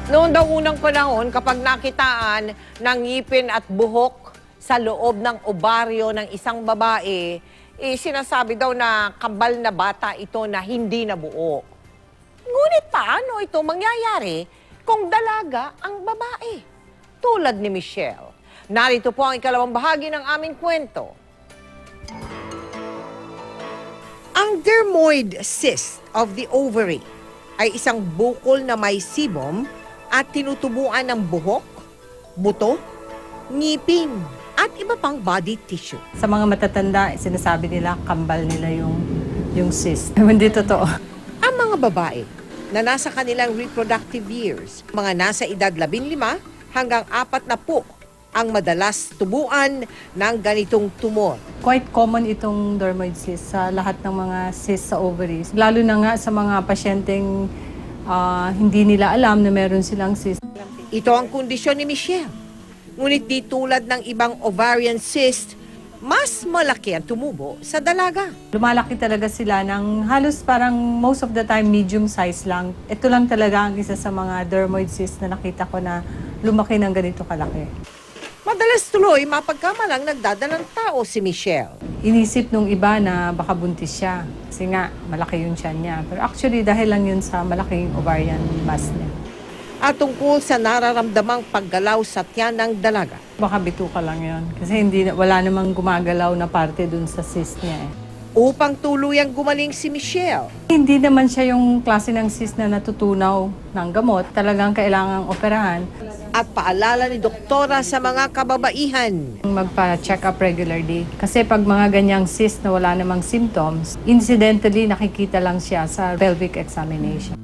Noon daw unang panahon, kapag nakitaan ng ngipin at buhok sa loob ng obaryo ng isang babae, sinasabi daw na kambal na bata ito na hindi nabuo. Ngunit paano ito mangyayari kung dalaga ang babae? Tulad ni Michelle. Narito po ang ikalawang bahagi ng aming kwento. Ang dermoid cyst of the ovary ay isang bukol na may sebum at tinutubuan ng buhok, buto, ngipin, at iba pang body tissue. Sa mga matatanda, sinasabi nila kambal nila yung cyst. Hindi totoo. Ang mga babae na nasa kanilang reproductive years, mga nasa edad 15 hanggang 40 ang madalas tubuan ng ganitong tumor. Quite common itong dermoid cyst sa lahat ng mga cyst sa ovaries. Lalo na nga sa mga pasyenteng hindi nila alam na meron silang cyst. Ito ang kondisyon ni Michelle. Ngunit di tulad ng ibang ovarian cyst, mas malaki ang tumubo sa dalaga. Lumalaki talaga sila ng halos parang most of the time medium size lang. Ito lang talaga ang isa sa mga dermoid cyst na nakita ko na lumaki ng ganito kalaki. Madalas tuloy mapagkamalang nagdadalang tao si Michelle. Inisip nung iba na baka buntis siya kasi nga malaki yung tiyan niya. Pero actually dahil lang yun sa malaking ovarian mass niya. At tungkol sa nararamdamang paggalaw sa tiyan ng dalaga. Baka bituka lang yun kasi wala namang gumagalaw na parte dun sa cyst niya eh. Upang tuluyang gumaling si Michelle, Hindi naman siya yung klase ng cyst na natutunaw ng gamot. Talagang kailangang operahan. at paalala ni doktora sa mga kababaihan. Magpa-check up regularly. Kasi pag mga ganyang cyst na wala namang symptoms, incidentally nakikita lang siya sa pelvic examination.